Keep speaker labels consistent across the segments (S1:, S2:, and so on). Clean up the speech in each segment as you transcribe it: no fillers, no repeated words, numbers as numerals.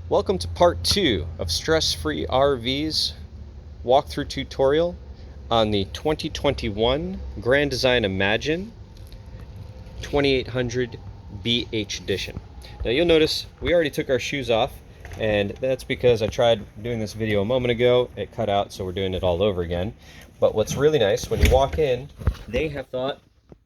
S1: Welcome to part 2 of Stress-Free RV's walkthrough tutorial on the 2021 Grand Design Imagine 2800 BH Edition. Now you'll notice we already took our shoes off, and that's because I tried doing this video a moment ago. It cut out, so we're doing it all over again. But what's really nice, when you walk in, they have thought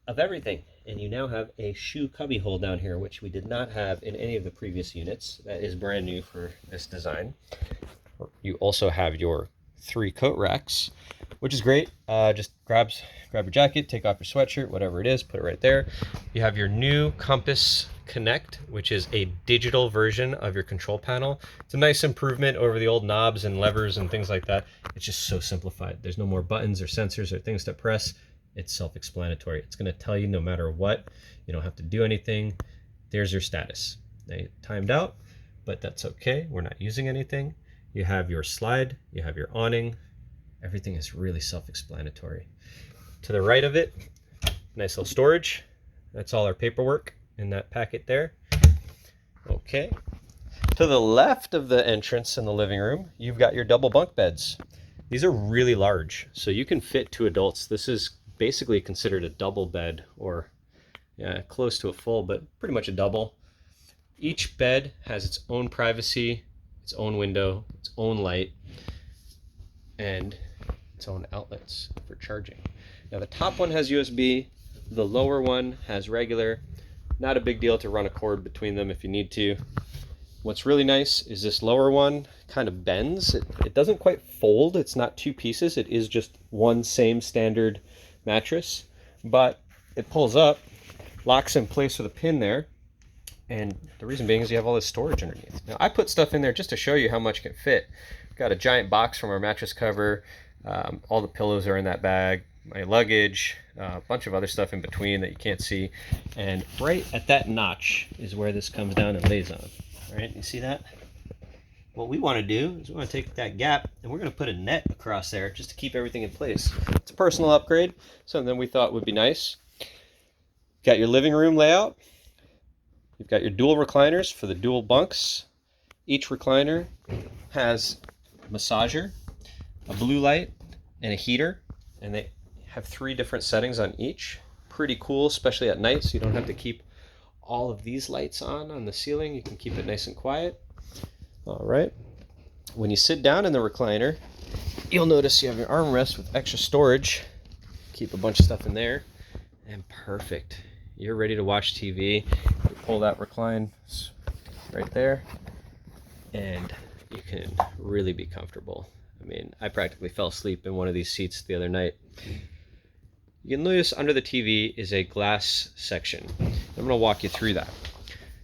S1: of everything. And you now have a shoe cubby hole down here, which we did not have in any of the previous units. That is brand new for this design. You also have your 3 coat racks, which is great. Just grab your jacket, take off your sweatshirt, whatever it is, put it right there. You have your new Compass Connect, which is a digital version of your control panel. It's a nice improvement over the old knobs and levers and things like that. It's just so simplified. There's no more buttons or sensors or things to press. It's self-explanatory. It's going to tell you no matter what. You don't have to do anything. There's your status. They timed out, but that's okay. We're not using anything. You have your slide. You have your awning. Everything is really self-explanatory. To the right of it, nice little storage. That's all our paperwork in that packet there. Okay. To the left of the entrance in the living room, you've got your double bunk beds. These are really large, so you can fit 2 adults. This is basically considered a double bed, or close to a full, but pretty much a double. Each bed has its own privacy, its own window, its own light, and its own outlets for charging. Now the top one has USB, the lower one has regular. Not a big deal to run a cord between them if you need to. What's really nice is this lower one kind of bends. It doesn't quite fold. It's not 2 pieces. It is just one same standard mattress, but it pulls up, locks in place with a pin there, and the reason being is you have all this storage underneath. Now I put stuff in there just to show you how much can fit. Got a giant box from our mattress cover. All the pillows are in that bag, my luggage, a bunch of other stuff in between that you can't see, and right at that notch is where this comes down and lays on. All right, you see that? What we want to do is we want to take that gap and we're going to put a net across there just to keep everything in place. It's a personal upgrade, something we thought would be nice. Got your living room layout. You've got your dual recliners for the dual bunks. Each recliner has a massager, a blue light, and a heater, and they have 3 different settings on each. Pretty cool, especially at night, so you don't have to keep all of these lights on the ceiling. You can keep it nice and quiet. All right. When you sit down in the recliner, you'll notice you have your armrest with extra storage. Keep a bunch of stuff in there, and perfect. You're ready to watch TV. You pull that recline right there, and you can really be comfortable. I mean, I practically fell asleep in one of these seats the other night. You can notice under the TV is a glass section. I'm going to walk you through that.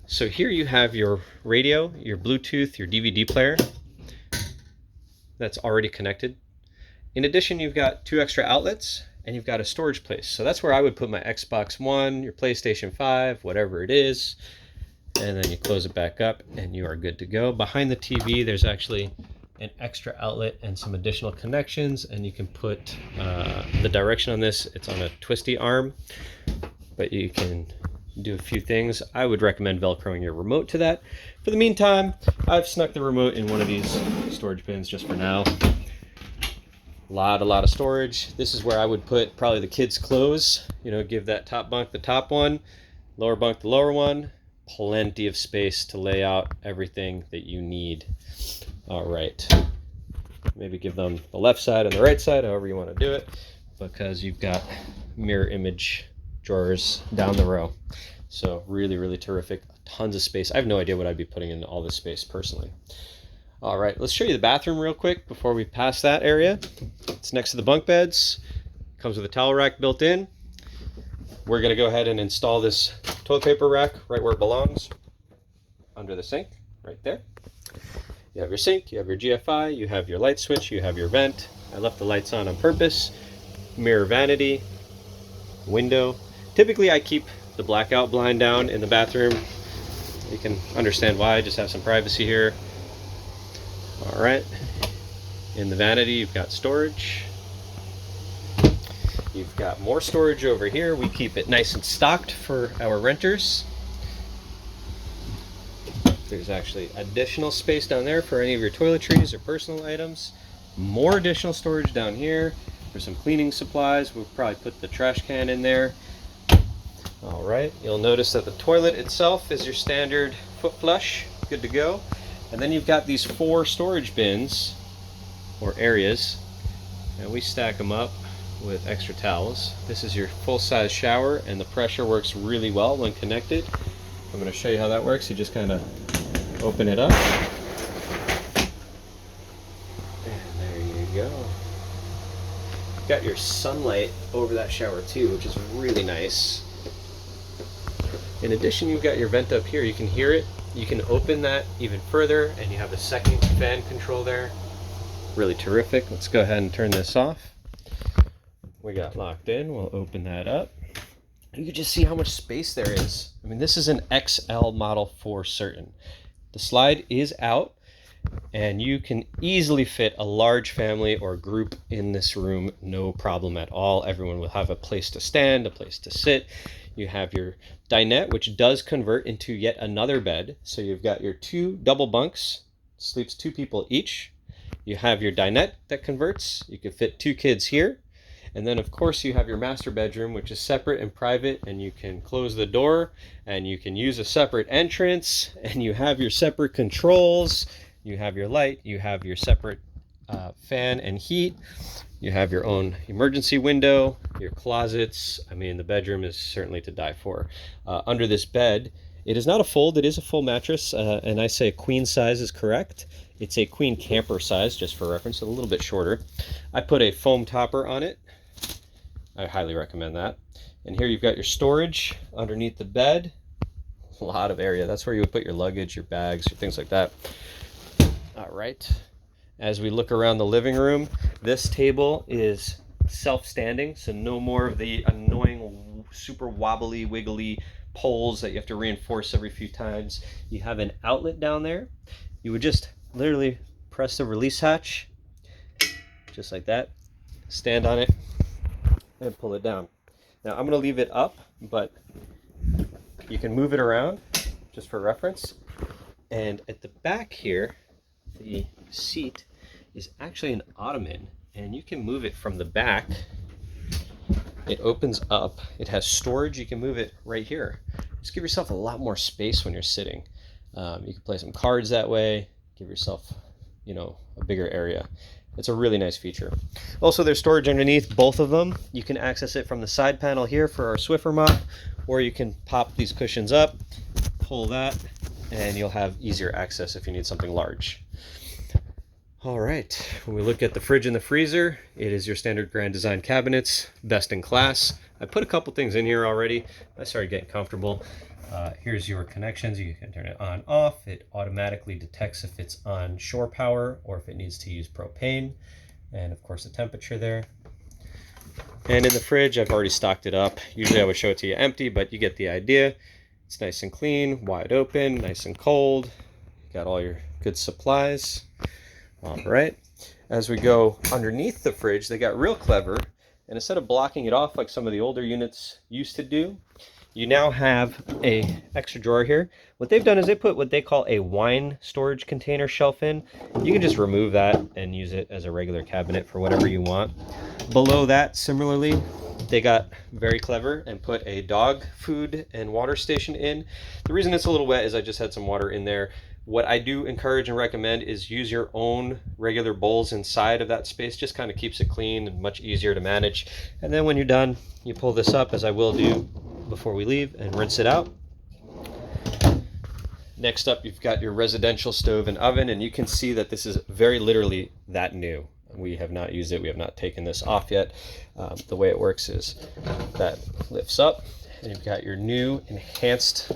S1: So here you have your radio, your Bluetooth, your DVD player that's already connected. In addition, you've got 2 extra outlets and you've got a storage place. So that's where I would put my Xbox One, your PlayStation 5, whatever it is. And then you close it back up and you are good to go. Behind the TV, there's actually an extra outlet and some additional connections, and you can put the direction on this. It's on a twisty arm, but you can do a few things. I would recommend velcroing your remote to that. For the meantime, I've snuck the remote in one of these storage bins just for now. A lot of storage. This is where I would put probably the kids' clothes. You know, give that top bunk the top one, lower bunk the lower one. Plenty of space to lay out everything that you need. All right, maybe give them the left side and the right side, however you want to do it, because you've got mirror image drawers down the row. So really terrific. Tons of space. I have no idea what I'd be putting in all this space personally. All right, let's show you the bathroom real quick before we pass that area. It's next to the bunk beds. Comes with a towel rack built in. We're going to go ahead and install this toilet paper rack right where it belongs, under the sink, right there. You have your sink, you have your GFI, you have your light switch, you have your vent. I left the lights on purpose. Mirror vanity, window. Typically I keep the blackout blind down in the bathroom. You can understand why, just have some privacy here. All right, in the vanity you've got storage. You've got more storage over here. We keep it nice and stocked for our renters. There's actually additional space down there for any of your toiletries or personal items. More additional storage down here for some cleaning supplies. We'll probably put the trash can in there. All right, you'll notice that the toilet itself is your standard foot flush, good to go. And then you've got these 4 storage bins or areas, and we stack them up with extra towels. This is your full-size shower, and the pressure works really well when connected. I'm going to show you how that works. You just kind of open it up, and there you go. You've got your sunlight over that shower too, which is really nice. In addition, you've got your vent up here. You can hear it. You can open that even further, and you have a second fan control there. Really terrific. Let's go ahead and turn this off. We got locked in. We'll open that up. You can just see how much space there is. I mean, this is an XL model for certain. The slide is out, and you can easily fit a large family or group in this room, no problem at all. Everyone will have a place to stand, a place to sit. You have your dinette, which does convert into yet another bed. So you've got your 2 double bunks, sleeps 2 people each. You have your dinette that converts. You can fit 2 kids here. And then of course you have your master bedroom, which is separate and private, and you can close the door and you can use a separate entrance, and you have your separate controls. You have your light, you have your separate fan and heat. You have your own emergency window, your closets. I mean, the bedroom is certainly to die for. Under this bed, it is not a fold, it is a full mattress, and I say queen size is correct. It's a queen camper size, just for reference, a little bit shorter. I put a foam topper on it. I highly recommend that. And here you've got your storage underneath the bed. A lot of area. That's where you would put your luggage, your bags, your things like that. All right. As we look around the living room, this table is self-standing, so no more of the annoying, super wobbly, wiggly poles that you have to reinforce every few times. You have an outlet down there. You would just literally press the release hatch, just like that, stand on it, and pull it down. Now I'm going to leave it up, but you can move it around just for reference. And at the back here, the seat is actually an ottoman, and you can move it from the back. It opens up. It has storage. You can move it right here. Just give yourself a lot more space when you're sitting. You can play some cards that way. Give yourself, a bigger area. It's a really nice feature. Also, there's storage underneath both of them. You can access it from the side panel here for our Swiffer mop, or you can pop these cushions up, pull that, and you'll have easier access if you need something large. All right, when we look at the fridge and the freezer, it is your standard Grand Design cabinets, best in class. I put a couple things in here already. I started getting comfortable. Here's your connections. You can turn it on, off. It automatically detects if it's on shore power or if it needs to use propane. And of course the temperature there. And in the fridge, I've already stocked it up. Usually I would show it to you empty, but you get the idea. It's nice and clean, wide open, nice and cold. You got all your good supplies. All right. As we go underneath the fridge, they got real clever. And instead of blocking it off like some of the older units used to do, you now have a extra drawer here. What they've done is they put what they call a wine storage container shelf in. You can just remove that and use it as a regular cabinet for whatever you want. Below that, similarly, they got very clever and put a dog food and water station in. The reason it's a little wet is I just had some water in there. What I do encourage and recommend is use your own regular bowls inside of that space. Just kind of keeps it clean and much easier to manage. And then when you're done, you pull this up, as I will do before we leave, and rinse it out. Next up, you've got your residential stove and oven, and you can see that this is very literally that new. We have not used it. We have not taken this off yet. The way it works is that lifts up, and you've got your new enhanced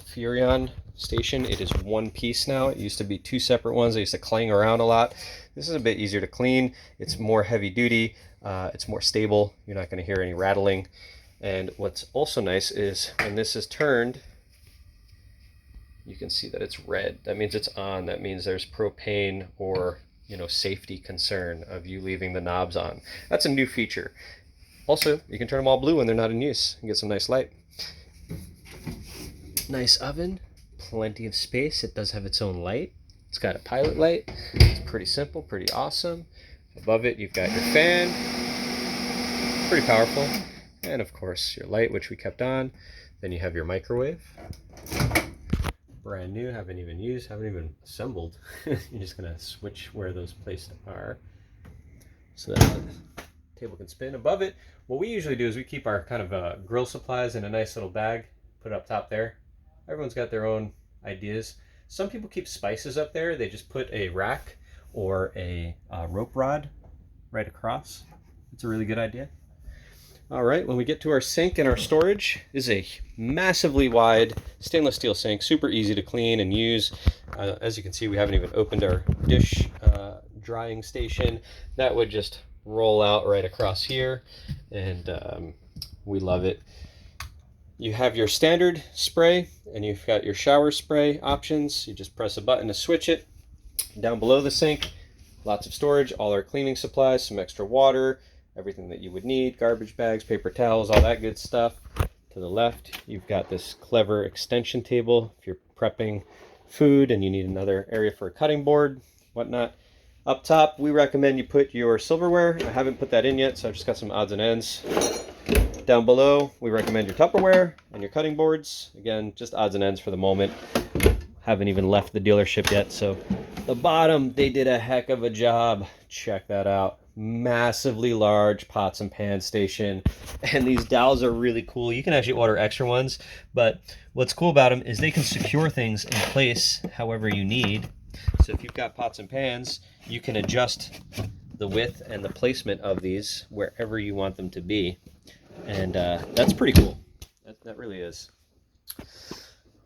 S1: Furrion station. It is one piece now. It used to be 2 separate ones. They used to clang around a lot. This is a bit easier to clean. It's more heavy duty. It's more stable. You're not going to hear any rattling. And what's also nice is when this is turned, you can see that it's red. That means it's on. That means there's propane or safety concern of you leaving the knobs on. That's a new feature. Also, you can turn them all blue when they're not in use and get some nice light. Nice oven. plenty of space. It does have its own light. It's got a pilot light. It's pretty simple, pretty awesome. Above it, you've got your fan. Pretty powerful. And of course, your light, which we kept on. Then you have your microwave. Brand new, haven't even used, haven't even assembled. You're just gonna switch where those placed are so that the table can spin. Above it, what we usually do is we keep our kind of grill supplies in a nice little bag, put it up top there. Everyone's got their own ideas. Some people keep spices up there. They just put a rack or a rope rod right across. It's a really good idea. All right, when we get to our sink and our storage, this is a massively wide stainless steel sink, super easy to clean and use. As you can see, we haven't even opened our dish drying station. That would just roll out right across here, and we love it. You have your standard spray, and you've got your shower spray options. You just press a button to switch it. Down below the sink, lots of storage, all our cleaning supplies, some extra water, everything that you would need, garbage bags, paper towels, all that good stuff. To the left, you've got this clever extension table if you're prepping food and you need another area for a cutting board, whatnot. Up top, we recommend you put your silverware. I haven't put that in yet, so I've just got some odds and ends. Down below, we recommend your Tupperware and your cutting boards. Again, just odds and ends for the moment. Haven't even left the dealership yet, so the bottom, they did a heck of a job. Check that out. Massively large pots and pan station, and these dowels are really cool. You can actually order extra ones, but what's cool about them is they can secure things in place however you need. So if you've got pots and pans, you can adjust the width and the placement of these wherever you want them to be, and that's pretty cool. That really is.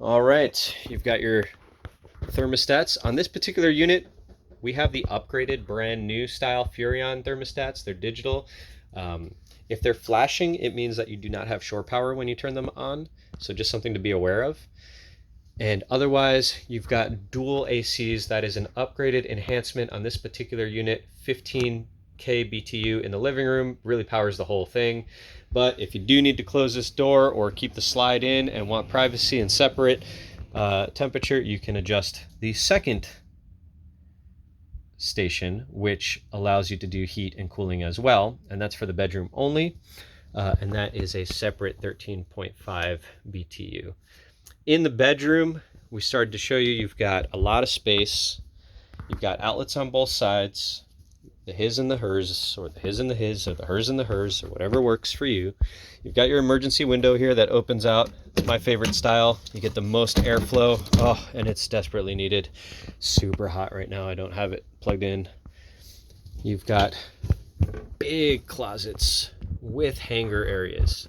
S1: All right, you've got your thermostats. On this particular unit, we have the upgraded brand new style Furrion thermostats. They're digital. If they're flashing, it means that you do not have shore power when you turn them on. So just something to be aware of. And otherwise, you've got dual ACs. That is an upgraded enhancement on this particular unit. 15K BTU in the living room, really powers the whole thing. But if you do need to close this door or keep the slide in and want privacy and separate temperature, you can adjust the second station, which allows you to do heat and cooling as well, and that's for the bedroom only, and that is a separate 13.5 BTU. In the bedroom, we started to show you, you've got a lot of space. You've got outlets on both sides, the his and the hers, or the his and the his, or the hers and the hers, or whatever works for you. You've got your emergency window here that opens out. It's my favorite style. You get the most airflow. Oh, and it's desperately needed. Super hot right now. I don't have it plugged in. You've got big closets with hanger areas.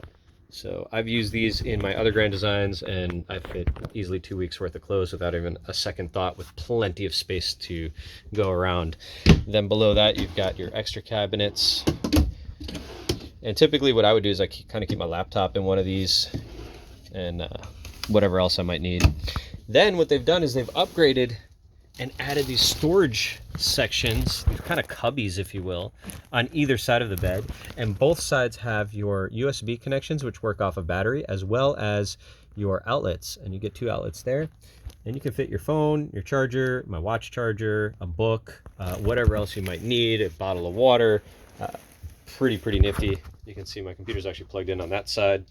S1: So I've used these in my other Grand Designs, and I fit easily 2 weeks worth of clothes without even a second thought, with plenty of space to go around. Then below that, you've got your extra cabinets. And typically what I would do is I kind of keep my laptop in one of these and whatever else I might need. Then what they've done is they've upgraded and added these storage sections, these kind of cubbies, if you will, on either side of the bed. And both sides have your USB connections, which work off a battery, as well as your outlets. And you get 2 outlets there. And you can fit your phone, your charger, my watch charger, a book, whatever else you might need, a bottle of water. Pretty nifty. You can see my computer's actually plugged in on that side.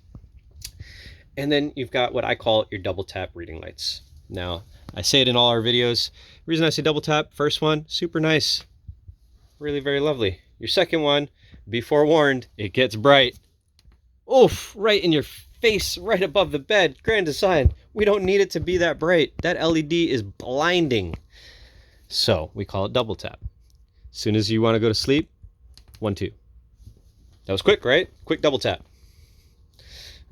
S1: And then you've got what I call your double tap reading lights. Now, I say it in all our videos. The reason I say double tap, first one, super nice. Really very lovely. Your second one, be forewarned, it gets bright. Oof, right in your face, right above the bed. Grand Design. We don't need it to be that bright. That LED is blinding. So we call it double tap. As soon as you want to go to sleep, 1, 2. That was quick, right? Quick double tap.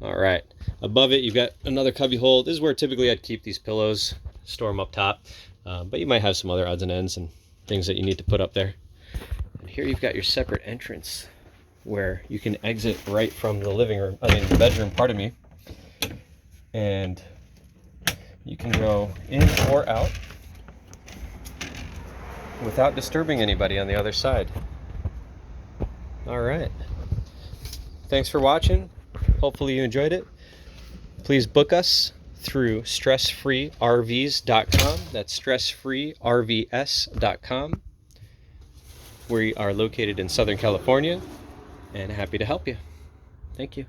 S1: All right. Above it, you've got another cubby hole. This is where typically I'd keep these pillows, store them up top. But you might have some other odds and ends and things that you need to put up there. And here you've got your separate entrance where you can exit right from the living room, the bedroom, pardon me. And you can go in or out without disturbing anybody on the other side. All right. Thanks for watching. Hopefully you enjoyed it. Please book us through stressfreervs.com. That's stressfreervs.com. We are located in Southern California and happy to help you. Thank you.